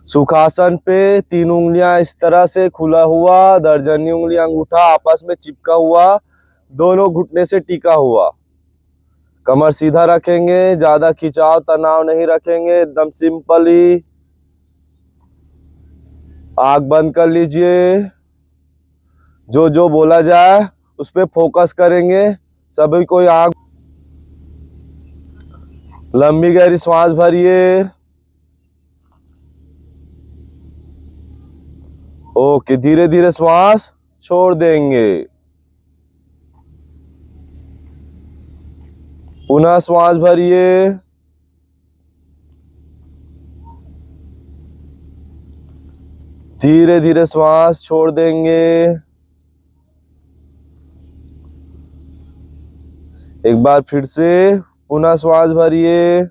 सुखासन पे 3 उंगलियां इस तरह से खुला हुआ, दर्जनी उंगलियां अंगूठा आपस में चिपका हुआ, दोनों घुटने से टिका हुआ। कमर सीधा रखेंगे, ज्यादा खिंचाव तनाव नहीं रखेंगे, एकदम सिंपल ही। आंख बंद कर लीजिए, जो जो बोला जाए उस पे फोकस करेंगे। सभी कोई आंख, लंबी गहरी सांस भरिए। ओके, धीरे धीरे श्वास छोड़ देंगे। पुनः श्वास भरिए। धीरे धीरे श्वास छोड़ देंगे। एक बार फिर से पुनः श्वास भरिए।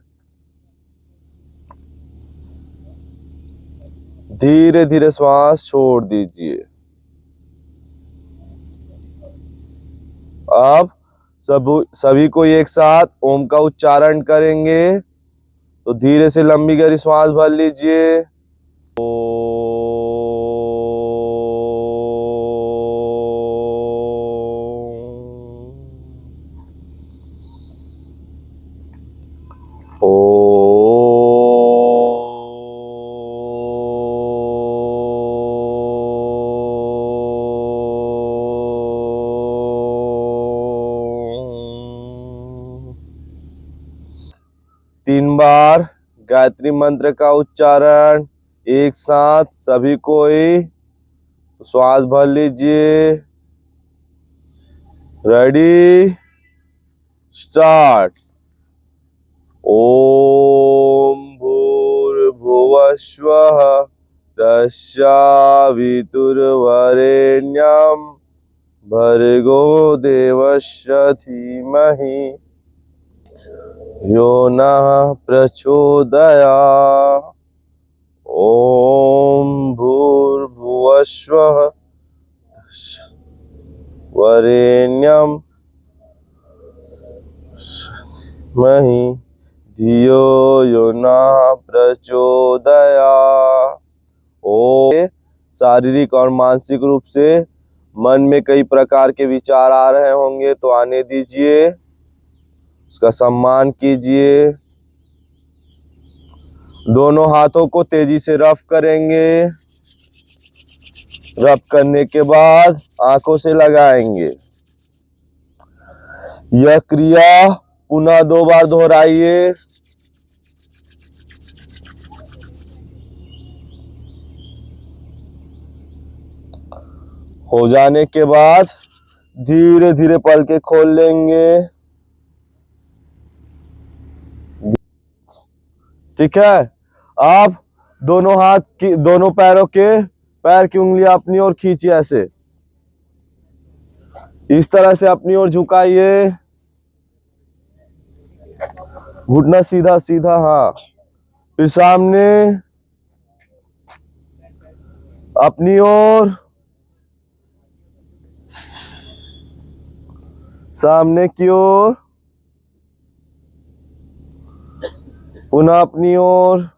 धीरे धीरे श्वास छोड़ दीजिए। अब सभी को एक साथ ओम का उच्चारण करेंगे। तो धीरे से लंबी गहरी श्वास भर लीजिए। तीन बार गायत्री मंत्र का उच्चारण एक साथ सभी कोई। श्वास भर लीजिए। Ready, start. ओम भूर्भुवस्वः तस्यावितुर्वरेण्यं भर्गो देवस्य धीमहि यो नः प्रचोदयात्। ओम भूर्भुवस्वः वरेण्यं महि धियो यो नः प्रचोदयात्। ओम। शारीरिक और मानसिक रूप से मन में कई प्रकार के विचार आ रहे होंगे तो आने दीजिए, उसका सम्मान कीजिए। दोनों हाथों को तेजी से रफ करेंगे। रफ करने के बाद आंखों से लगाएंगे। यह क्रिया पुनः 2 बार दोहराइए। हो जाने के बाद धीरे धीरे पलकें खोल लेंगे। ठीक है। आप दोनों हाथ की, दोनों पैर की उंगलियां अपनी ओर खींचिए। ऐसे इस तरह से अपनी ओर झुकाइए। घुटना सीधा सीधा, हाँ। फिर सामने अपनी ओर, सामने की ओर, पुनः अपनी ओर,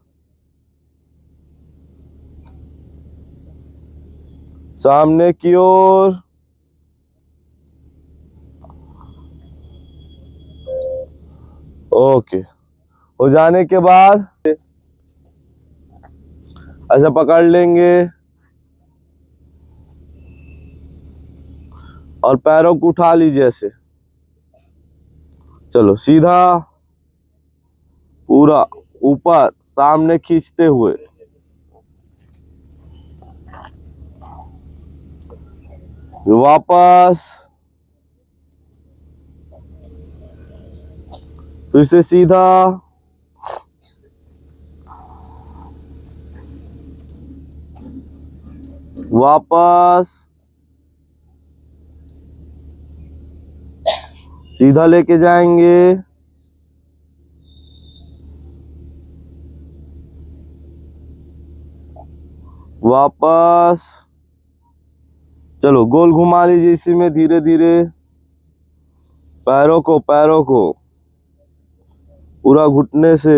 सामने की ओर। ओके। हो जाने के बाद ऐसा पकड़ लेंगे और पैरों को उठा लीजिए ऐसे। चलो सीधा पूरा ऊपर सामने खींचते हुए। वापस, फिर से सीधा, वापस, सीधा लेके जाएंगे। वापस। चलो गोल घुमा लीजिए इसी में धीरे धीरे। पैरों को पूरा घुटने से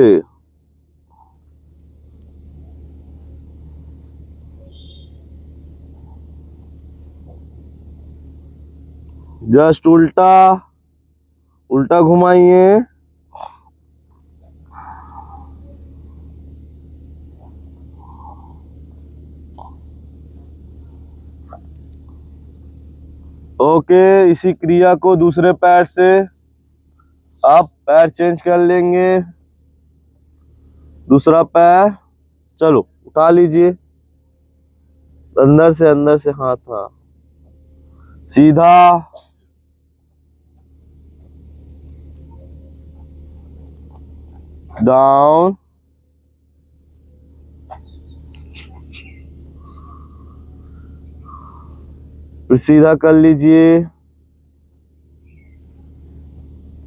जस्ट उल्टा, उल्टा घुमाइए। ओके, इसी क्रिया को दूसरे पैर से आप पैर चेंज कर लेंगे। दूसरा पैर, चलो उठा लीजिए, अंदर से हाथ, हाँ सीधा, डाउन, फिर सीधा कर लीजिए,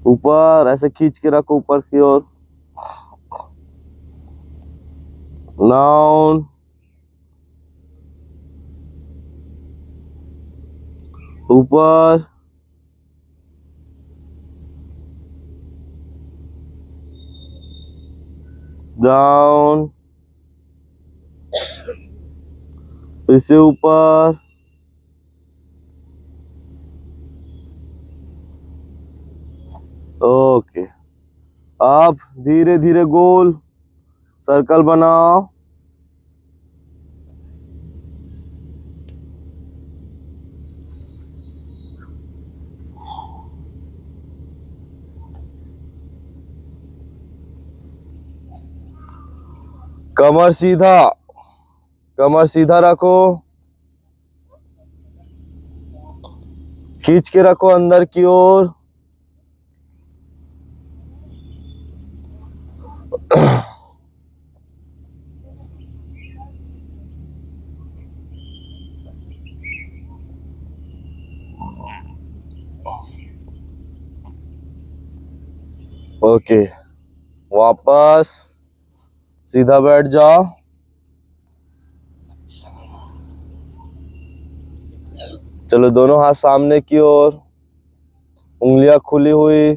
ऊपर ऐसे खींच के रखो ऊपर की ओर, डाउन, ऊपर, डाउन, फिर से ऊपर, ओके। अब धीरे धीरे गोल सर्कल बनाओ। कमर सीधा, कमर सीधा रखो, खींच के रखो अंदर की ओर। ओके, वापस सीधा बैठ जाओ। चलो दोनों हाथ सामने की ओर, उंगलियां खुली हुई,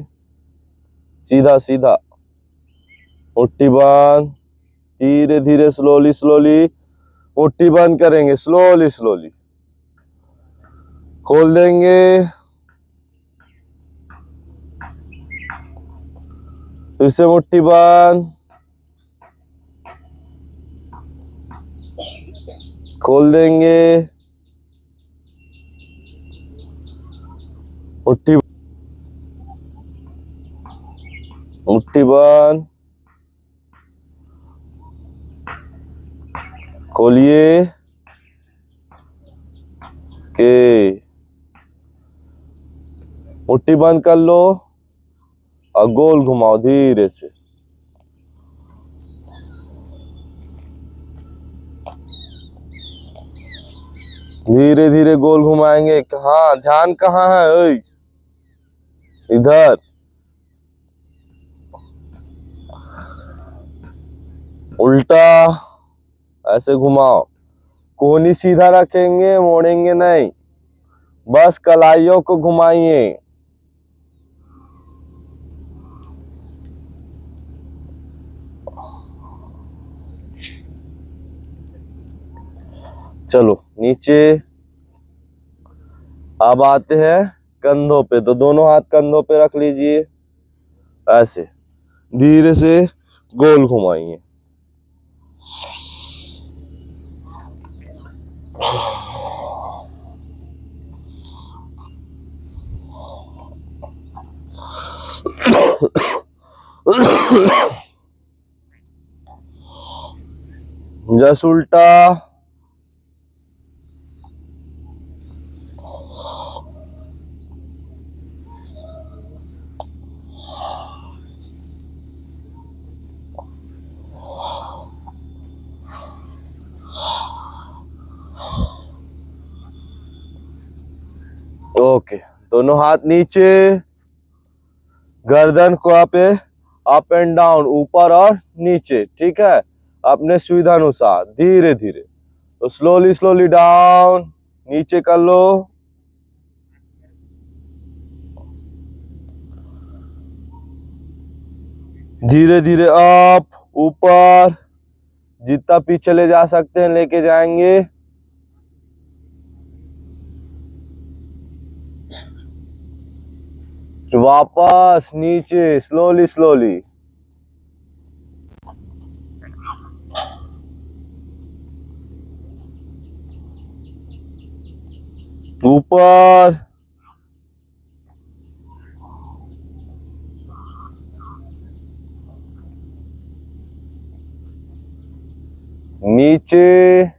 सीधा सीधा, मुट्ठी बंद, धीरे धीरे स्लोली स्लोली मुट्ठी बंद करेंगे, स्लोली स्लोली खोल देंगे, फिर से मुट्ठी बंद, खोल देंगे, मुट्ठी, मुट्ठी बंद, खोलिए के, मुट्ठी बंद कर लो और गोल घुमाओ धीरे से। धीरे धीरे गोल घुमाएंगे। हाँ, ध्यान कहाँ है? ओए इधर, उल्टा ऐसे घुमाओ, कोहनी सीधा रखेंगे, मोड़ेंगे नहीं, बस कलाइयों को घुमाइए। चलो नीचे। अब आते हैं कंधों पे, तो दोनों हाथ कंधों पे रख लीजिए, ऐसे धीरे से गोल घुमाइए। जस्ट उल्टा, ओके। दोनों हाथ नीचे, गर्दन को अप एंड डाउन, ऊपर और नीचे, ठीक है, अपने सुविधा अनुसार धीरे धीरे। तो स्लोली स्लोली डाउन, नीचे कर लो, धीरे धीरे अप, ऊपर, जितना पीछे ले जा सकते हैं लेके जाएंगे। वापस नीचे, स्लोली स्लोली। ऊपर, नीचे,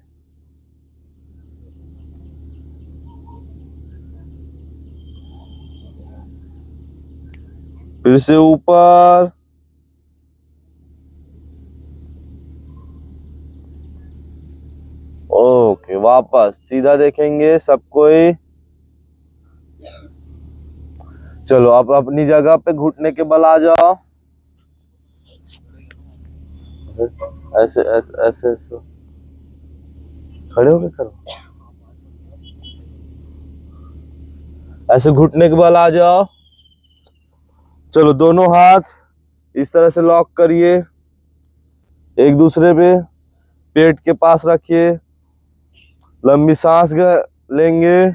फिर से ऊपर, ओके, वापस सीधा देखेंगे सब कोई। चलो आप अपनी जगह पे घुटने के बल आ जाओ। ऐसे ऐसे ऐसे, ऐसे। खड़े होके करो, ऐसे घुटने के बल आ जाओ। चलो दोनों हाथ इस तरह से लॉक करिए, एक दूसरे पे, पेट के पास रखिए। लंबी सांस लेंगे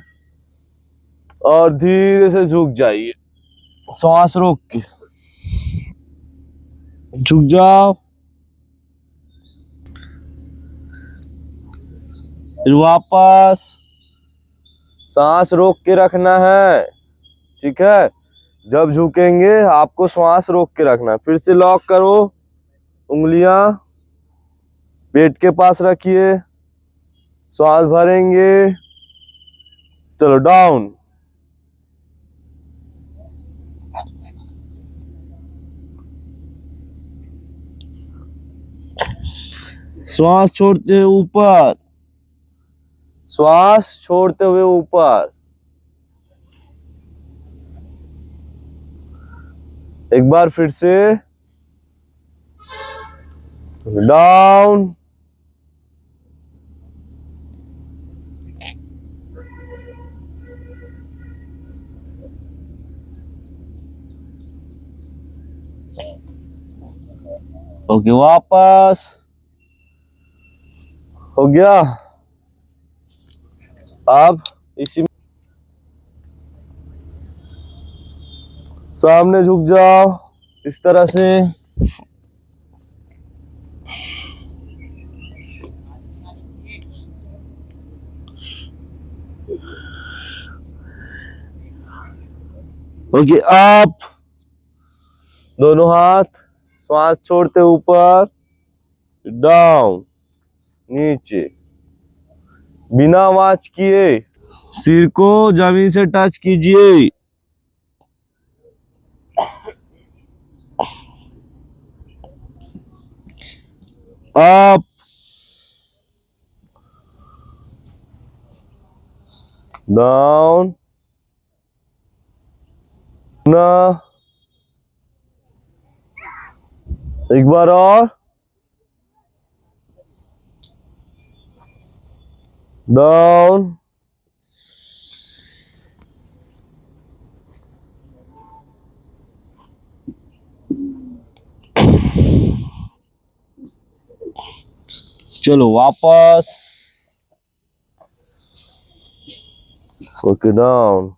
और धीरे से झुक जाइए, सांस रोक के झुक जाओ। फिर वापस सांस रोक के रखना है, ठीक है। जब झुकेंगे आपको श्वास रोक के रखना है। फिर से लॉक करो, उंगलियां पेट के पास रखिए, श्वास भरेंगे। चलो डाउन, श्वास छोड़ते हुए ऊपर, श्वास छोड़ते हुए ऊपर। एक बार फिर से डाउन, ओके, वापस हो गया। अब इसी सामने झुक जाओ इस तरह से। ओके, आप दोनों हाथ श्वास छोड़ते ऊपर, डाउन, नीचे, बिना आवाज किए सिर को जमीन से टच कीजिए। अप, डाउन, ना, एक बार और, डाउन, चलो वापस, ओके, डाउन,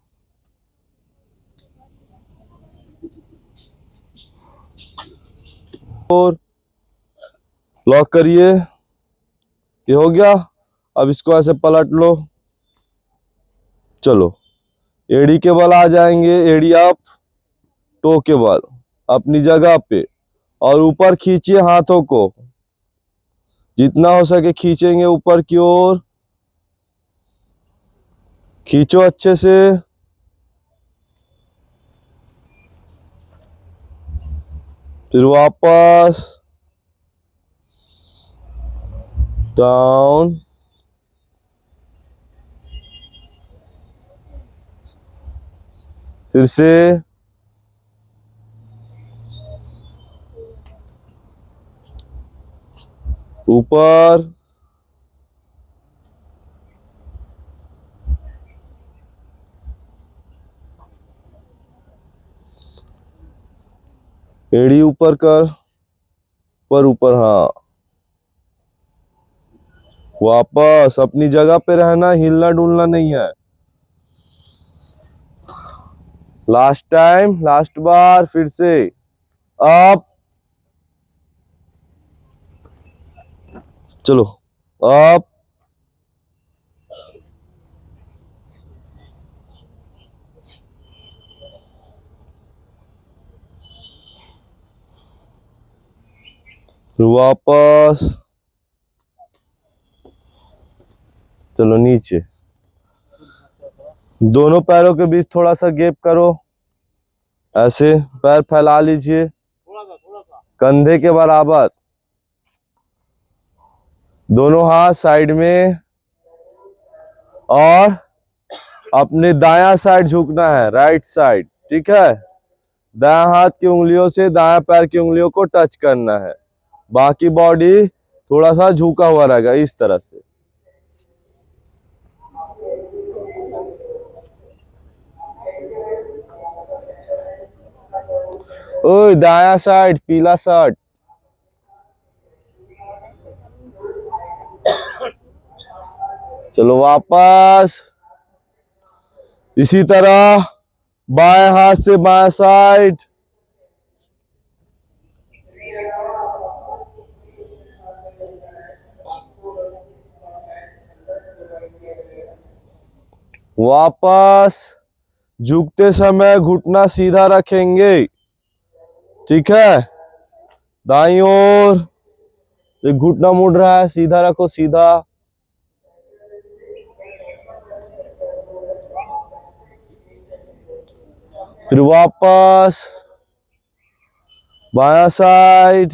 और लॉक करिए। ये हो गया। अब इसको ऐसे पलट लो। चलो एड़ी के बल आ जाएंगे, एड़ी अप, टो के बल अपनी जगह पे, और ऊपर खींचिए हाथों को, जितना हो सके खींचेंगे ऊपर की ओर। खींचो अच्छे से। फिर वापस डाउन, फिर से ऊपर, एड़ी ऊपर कर, ऊपर ऊपर, हाँ। वापस अपनी जगह पे रहना, हिलना डुलना नहीं है। लास्ट टाइम, लास्ट बार, फिर से अप, चलो अप, फिर वापस, चलो नीचे। दोनों पैरों के बीच थोड़ा सा गैप करो, ऐसे पैर फैला लीजिए कंधे के बराबर, दोनों हाथ साइड में, और अपने दायां साइड झुकना है, राइट साइड, ठीक है। दायां हाथ की उंगलियों से दायां पैर की उंगलियों को टच करना है, बाकी बॉडी थोड़ा सा झुका हुआ रहेगा इस तरह से। ओए दायां साइड, पीला शर्ट, चलो वापस। इसी तरह बाएं हाथ से बाएं साइड, वापस। झुकते समय घुटना सीधा रखेंगे, ठीक है। दाईं ओर, एक घुटना मुड़ रहा है, सीधा रखो, सीधा। फिर वापस बायां साइड,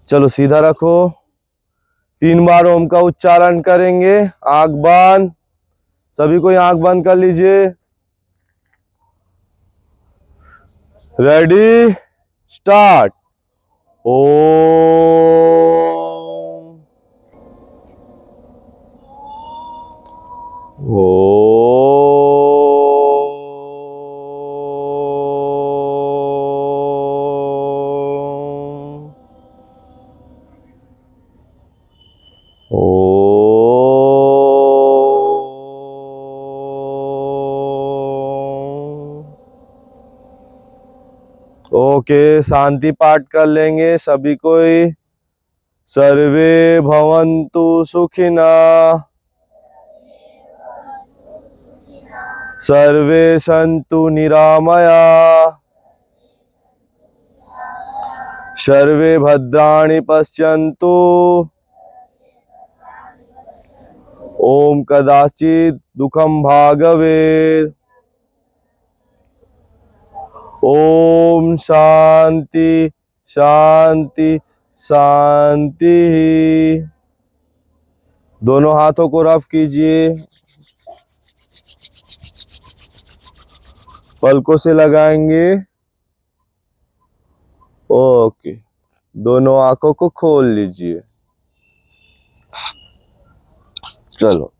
चलो सीधा रखो। 3 बार ओम का उच्चारण करेंगे, आंख बंद, सभी कोई आंख बंद कर लीजिए। Ready, start. Om, Om, Om. Okay, शांति पाठ कर लेंगे सभी कोई। सर्वे भवन्तु सुखिनः, सर्वे सन्तु निरामया, सर्वे भद्राणि पश्यन्तु, ओम कदाचित् दुःखं भागवेत्। ओम शांति शांति शांति। दोनों हाथों को रफ कीजिए, पलकों से लगाएंगे। ओके, दोनों आंखों को खोल लीजिए। चलो